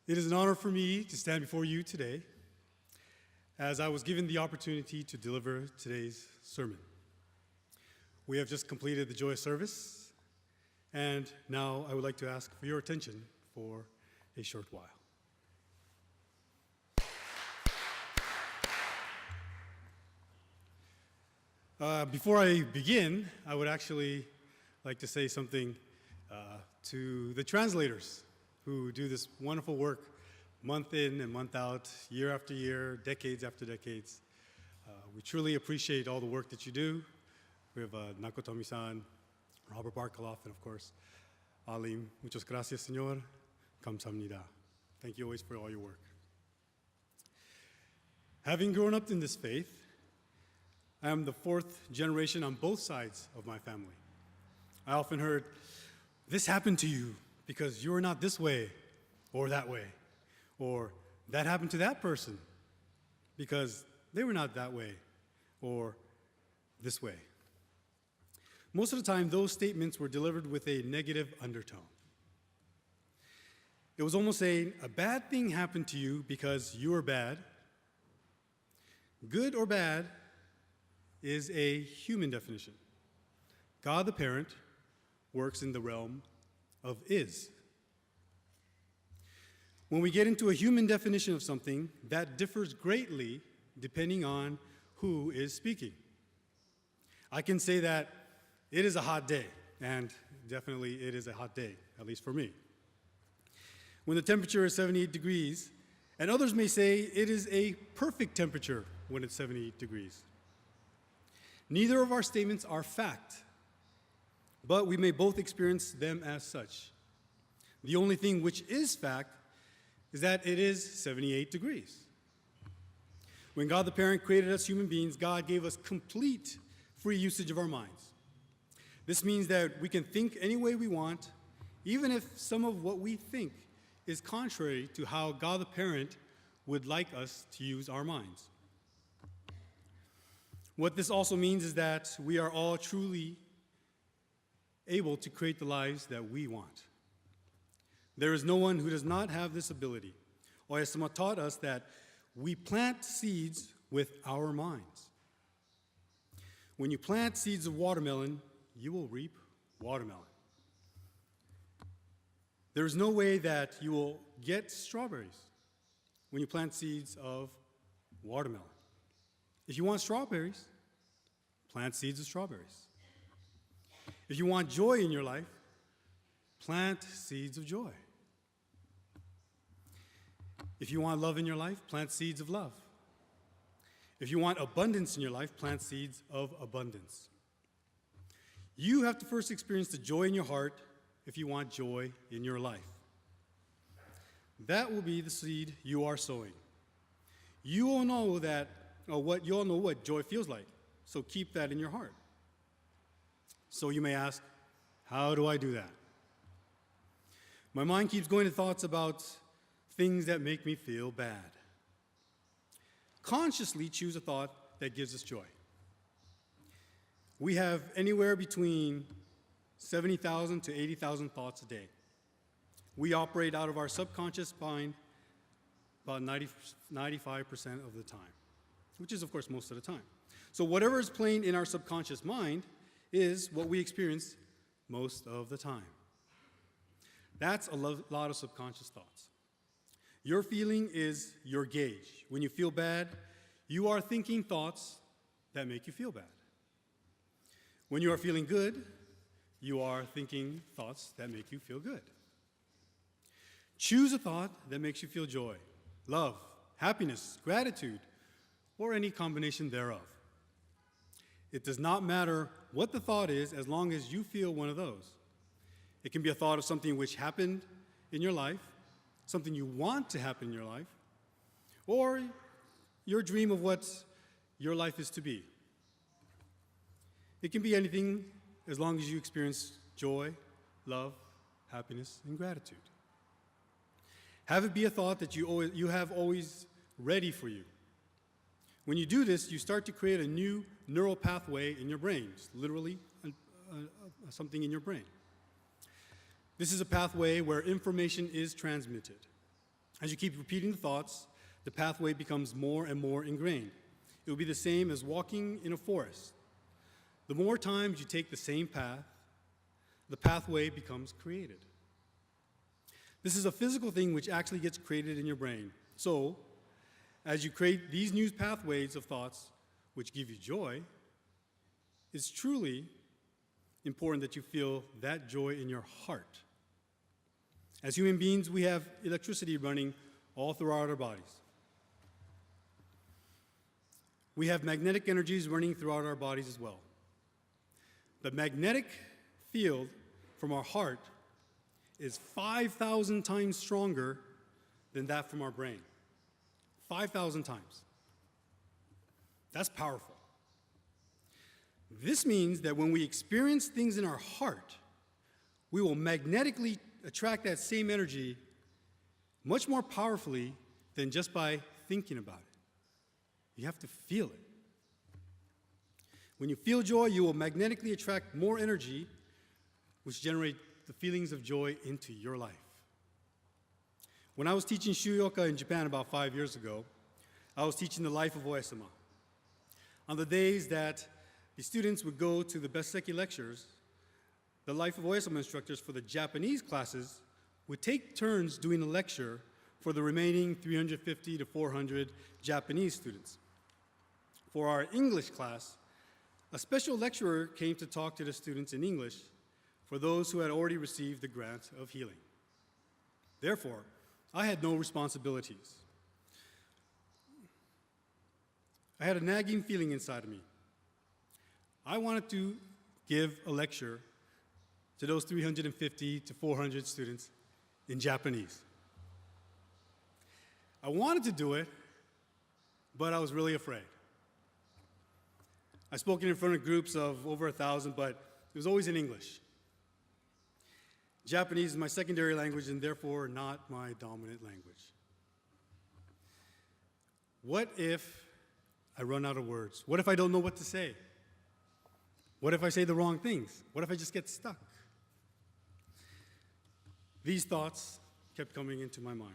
It is an honor for me to stand before you today as I was given the opportunity to deliver today's sermon. We have just completed the joy service, and now I would like to ask for your attention for a short while. Before I begin, I would actually like to say something to the translators who do this wonderful work month in and month out, year after year, decades after decades. We truly appreciate all the work that you do. We have Nakotomi-san, Robert Barkaloff, and of course, Alim. Muchas gracias, señor. Kamsahamnida. Thank you always for all your work. Having grown up in this faith, I am the fourth generation on both sides of my family. I often heard, this happened to you because you were not this way or that way, or that happened to that person because they were not that way or this way. Most of the time, those statements were delivered with a negative undertone. It was almost saying, a bad thing happened to you because you were bad. Good or bad is a human definition. God the parent works in the realm of is. When we get into a human definition of something, that differs greatly depending on who is speaking. I can say that it is a hot day, and definitely it is a hot day, at least for me. When the temperature is 78 degrees, and others may say it is a perfect temperature when it's 78 degrees. Neither of our statements are fact, but we may both experience them as such. The only thing which is fact is that it is 78 degrees. When God the parent created us human beings, God gave us complete free usage of our minds. This means that we can think any way we want, even if some of what we think is contrary to how God the parent would like us to use our minds. What this also means is that we are all truly able to create the lives that we want. There is no one who does not have this ability. Oyasama taught us that we plant seeds with our minds. When you plant seeds of watermelon, you will reap watermelon. There is no way that you will get strawberries when you plant seeds of watermelon. If you want strawberries, plant seeds of strawberries. If you want joy in your life, plant seeds of joy. If you want love in your life, plant seeds of love. If you want abundance in your life, plant seeds of abundance. You have to first experience the joy in your heart if you want joy in your life. That will be the seed you are sowing. You all know what joy feels like, so keep that in your heart. So you may ask, how do I do that? My mind keeps going to thoughts about things that make me feel bad. Consciously choose a thought that gives us joy. We have anywhere between 70,000 to 80,000 thoughts a day. We operate out of our subconscious mind about 95% of the time, which is, of course, most of the time. So whatever is playing in our subconscious mind is what we experience most of the time. That's a lot of subconscious thoughts. Your feeling is your gauge. When you feel bad, you are thinking thoughts that make you feel bad. When you are feeling good, you are thinking thoughts that make you feel good. Choose a thought that makes you feel joy, love, happiness, gratitude, or any combination thereof. It does not matter what the thought is as long as you feel one of those. It can be a thought of something which happened in your life, something you want to happen in your life, or your dream of what your life is to be. It can be anything as long as you experience joy, love, happiness, and gratitude. Have it be a thought that you have always ready for you. When you do this, you start to create a new neural pathway in your brain, just literally something in your brain. This is a pathway where information is transmitted. As you keep repeating the thoughts, the pathway becomes more and more ingrained. It will be the same as walking in a forest. The more times you take the same path, the pathway becomes created. This is a physical thing which actually gets created in your brain. So, as you create these new pathways of thoughts which give you joy, it's truly important that you feel that joy in your heart. As human beings, we have electricity running all throughout our bodies. We have magnetic energies running throughout our bodies as well. The magnetic field from our heart is 5,000 times stronger than that from our brain. 5,000 times. That's powerful. This means that when we experience things in our heart, we will magnetically attract that same energy much more powerfully than just by thinking about it. You have to feel it. When you feel joy, you will magnetically attract more energy, which generate the feelings of joy into your life. When I was teaching Shuyoka in Japan about 5 years ago, I was teaching the life of Oe-sama. On the days that the students would go to the Beseki lectures, the life of Oe-sama instructors for the Japanese classes would take turns doing a lecture for the remaining 350 to 400 Japanese students. For our English class, a special lecturer came to talk to the students in English for those who had already received the grant of healing. Therefore, I had no responsibilities. I had a nagging feeling inside of me. I wanted to give a lecture to those 350 to 400 students in Japanese. I wanted to do it, but I was really afraid. I spoke in front of groups of over 1,000, but it was always in English. Japanese is my secondary language and therefore not my dominant language. What if I run out of words? What if I don't know what to say? What if I say the wrong things? What if I just get stuck? These thoughts kept coming into my mind.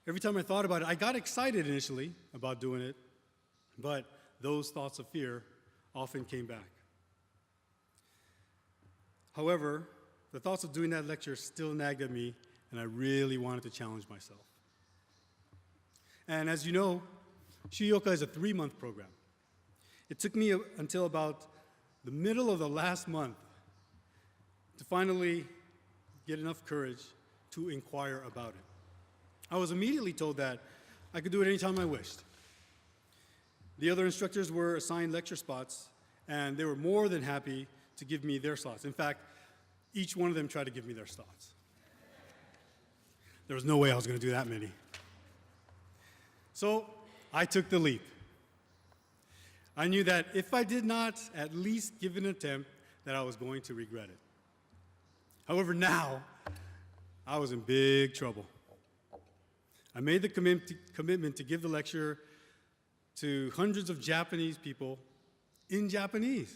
Every time I thought about it, I got excited initially about doing it, but those thoughts of fear often came back. However, the thoughts of doing that lecture still nagged at me, and I really wanted to challenge myself. And as you know, Shuyoka is a 3-month program. It took me until about the middle of the last month to finally get enough courage to inquire about it. I was immediately told that I could do it anytime I wished. The other instructors were assigned lecture spots, and they were more than happy to give me their slots. In fact, each one of them tried to give me their slots. There was no way I was going to do that many. So I took the leap. I knew that if I did not at least give an attempt, that I was going to regret it. However, now I was in big trouble. I made the commitment to give the lecture to hundreds of Japanese people in Japanese.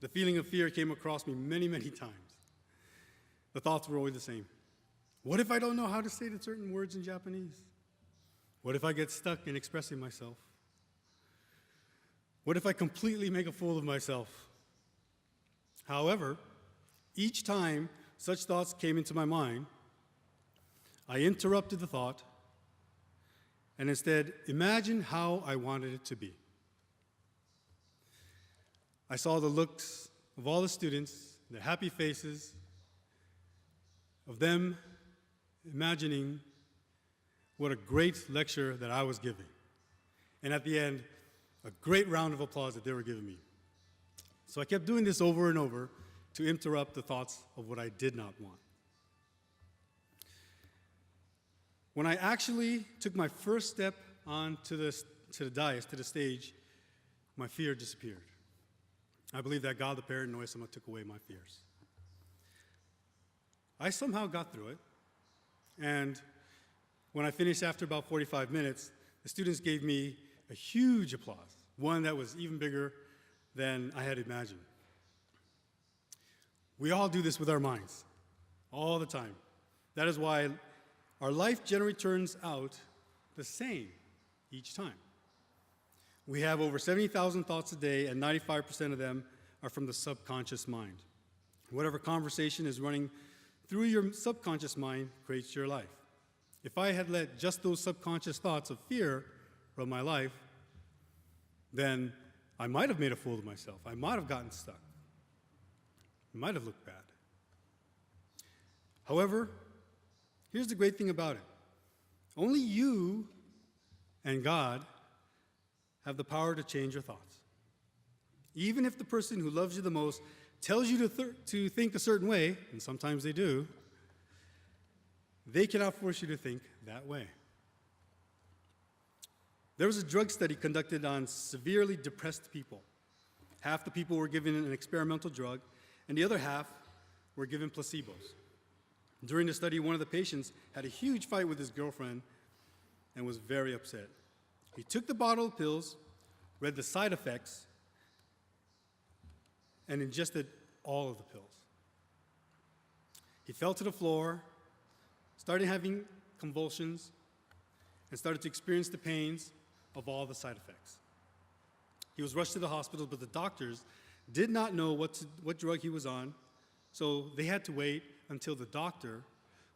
The feeling of fear came across me many, many times. The thoughts were always the same. What if I don't know how to say certain words in Japanese? What if I get stuck in expressing myself? What if I completely make a fool of myself? However, each time such thoughts came into my mind, I interrupted the thought and instead imagined how I wanted it to be. I saw the looks of all the students, their happy faces, of them imagining what a great lecture that I was giving. And at the end, a great round of applause that they were giving me. So I kept doing this over and over to interrupt the thoughts of what I did not want. When I actually took my first step onto the dais, to the stage, my fear disappeared. I believe that God the Parent and Oe-sama took away my fears. I somehow got through it, and when I finished after about 45 minutes, the students gave me a huge applause, one that was even bigger than I had imagined. We all do this with our minds, all the time. That is why our life generally turns out the same each time. We have over 70,000 thoughts a day, and 95% of them are from the subconscious mind. Whatever conversation is running through your subconscious mind creates your life. If I had let just those subconscious thoughts of fear run my life, then I might have made a fool of myself. I might have gotten stuck. It might have looked bad. However, here's the great thing about it. Only you and God have the power to change your thoughts. Even if the person who loves you the most tells you to think a certain way, and sometimes they do, they cannot force you to think that way. There was a drug study conducted on severely depressed people. Half the people were given an experimental drug, and the other half were given placebos. During the study, one of the patients had a huge fight with his girlfriend and was very upset. He took the bottle of pills, read the side effects, and ingested all of the pills. He fell to the floor, started having convulsions, and started to experience the pains of all the side effects. He was rushed to the hospital, but the doctors did not know what drug he was on, so they had to wait until the doctor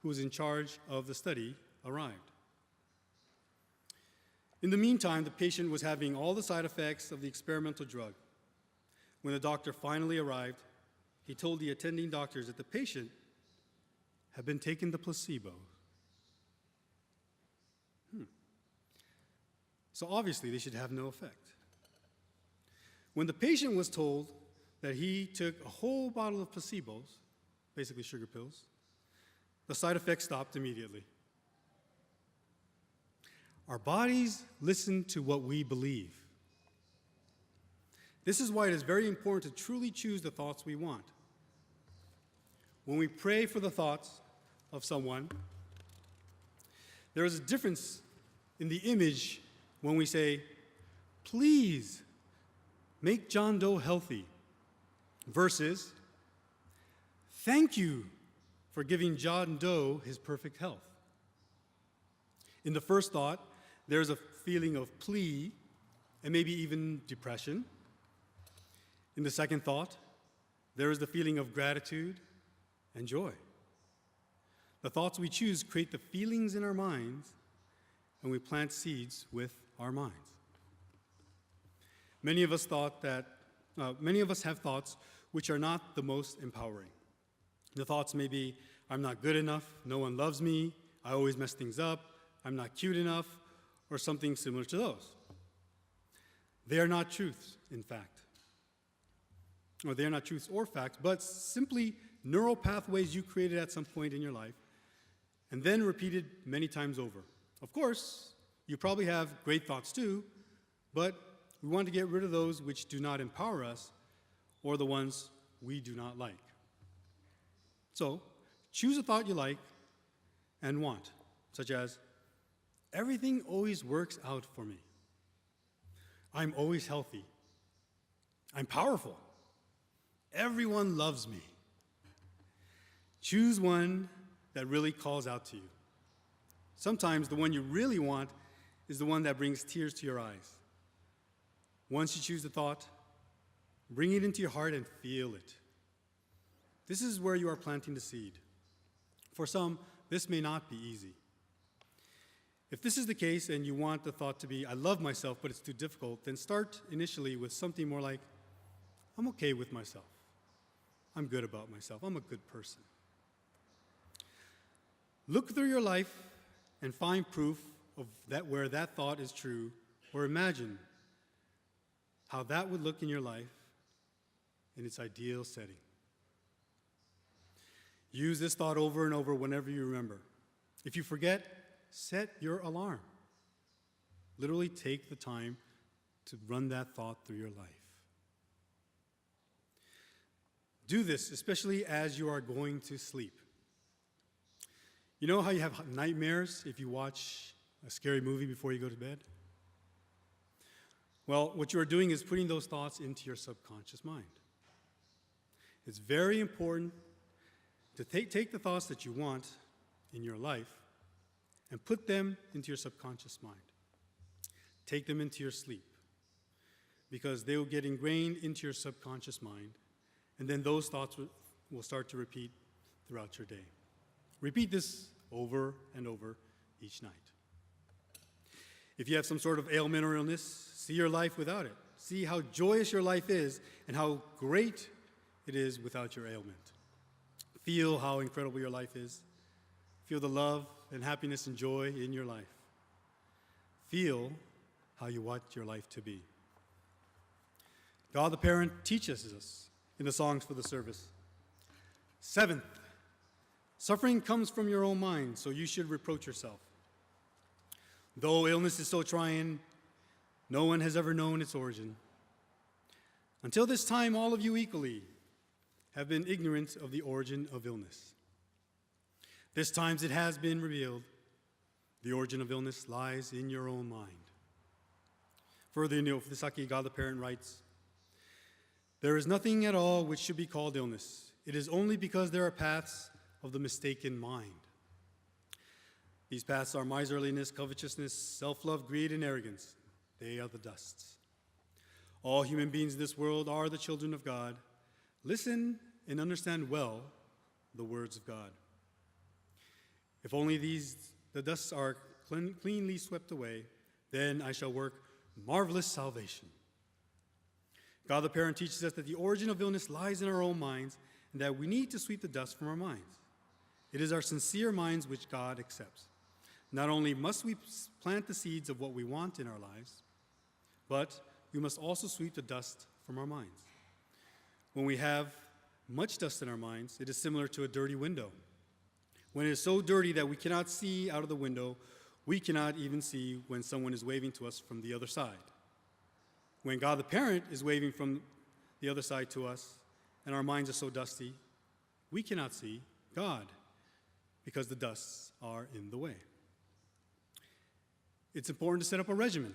who was in charge of the study arrived. In the meantime, the patient was having all the side effects of the experimental drug. When the doctor finally arrived, he told the attending doctors that the patient had been taking the placebo. So obviously, they should have no effect. When the patient was told that he took a whole bottle of placebos, basically sugar pills, the side effects stopped immediately. Our bodies listen to what we believe. This is why it is very important to truly choose the thoughts we want. When we pray for the thoughts of someone, there is a difference in the image when we say, please make John Doe healthy, versus thank you for giving John Doe his perfect health. In the first thought, there's a feeling of plea and maybe even depression. In the second thought, there is the feeling of gratitude and joy. The thoughts we choose create the feelings in our minds, and we plant seeds with our minds. Many of us have thoughts which are not the most empowering. The thoughts may be, I'm not good enough, no one loves me, I always mess things up, I'm not cute enough, or something similar to those. They are not truths, in fact. Or they are not truths or facts, but simply neural pathways you created at some point in your life and then repeated many times over. Of course, you probably have great thoughts too, but we want to get rid of those which do not empower us or the ones we do not like. So, choose a thought you like and want, such as, everything always works out for me. I'm always healthy. I'm powerful. Everyone loves me. Choose one that really calls out to you. Sometimes the one you really want is the one that brings tears to your eyes. Once you choose the thought, bring it into your heart and feel it. This is where you are planting the seed. For some, this may not be easy. If this is the case and you want the thought to be, I love myself, but it's too difficult, then start initially with something more like, I'm okay with myself. I'm good about myself. I'm a good person. Look through your life and find proof of that where that thought is true, or imagine how that would look in your life in its ideal setting. Use this thought over and over whenever you remember. If you forget, set your alarm. Literally take the time to run that thought through your life. Do this, especially as you are going to sleep. You know how you have nightmares if you watch a scary movie before you go to bed? Well, what you are doing is putting those thoughts into your subconscious mind. It's very important to take the thoughts that you want in your life and put them into your subconscious mind. Take them into your sleep, because they will get ingrained into your subconscious mind, and then those thoughts will start to repeat throughout your day. Repeat this over and over each night. If you have some sort of ailment or illness, see your life without it. See how joyous your life is and how great it is without your ailment. Feel how incredible your life is. Feel the love and happiness and joy in your life. Feel how you want your life to be. God the Parent teaches us in the songs for the service. Seventh, suffering comes from your own mind, so you should reproach yourself. Though illness is so trying, no one has ever known its origin. Until this time, all of you equally have been ignorant of the origin of illness. This time it has been revealed. The origin of illness lies in your own mind. Further in the Ofudesaki, God the Parent writes, there is nothing at all which should be called illness. It is only because there are paths of the mistaken mind. These paths are miserliness, covetousness, self-love, greed, and arrogance. They are the dusts. All human beings in this world are the children of God. Listen and understand well the words of God. If only the dusts are cleanly swept away, then I shall work marvelous salvation. God the Parent teaches us that the origin of illness lies in our own minds and that we need to sweep the dust from our minds. It is our sincere minds which God accepts. Not only must we plant the seeds of what we want in our lives, but we must also sweep the dust from our minds. When we have much dust in our minds, it is similar to a dirty window. When it is so dirty that we cannot see out of the window, we cannot even see when someone is waving to us from the other side. When God the Parent is waving from the other side to us, and our minds are so dusty, we cannot see God because the dusts are in the way. It's important to set up a regimen.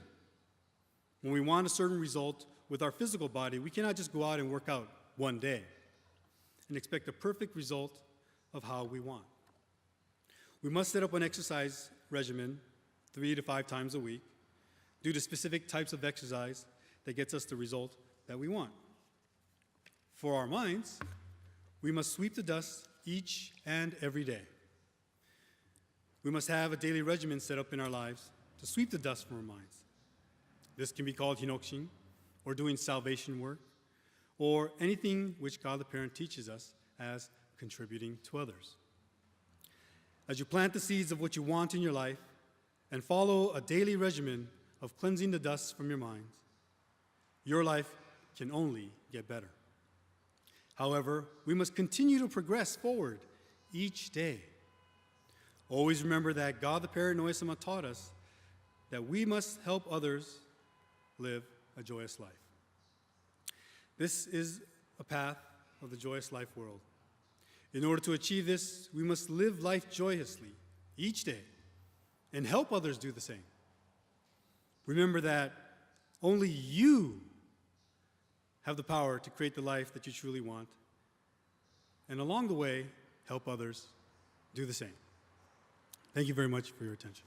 When we want a certain result with our physical body, we cannot just go out and work out one day and expect a perfect result of how we want. We must set up an exercise regimen 3 to 5 times a week, do the specific types of exercise that gets us the result that we want. For our minds, we must sweep the dust each and every day. We must have a daily regimen set up in our lives to sweep the dust from our minds. This can be called hinokshin, or doing salvation work, or anything which God the Parent teaches us as contributing to others. As you plant the seeds of what you want in your life and follow a daily regimen of cleansing the dust from your minds, your life can only get better. However, we must continue to progress forward each day. Always remember that God the Parent Noe-sama taught us that we must help others live a joyous life. This is a path of the joyous life world. In order to achieve this, we must live life joyously each day and help others do the same. Remember that only you have the power to create the life that you truly want, and along the way, help others do the same. Thank you very much for your attention.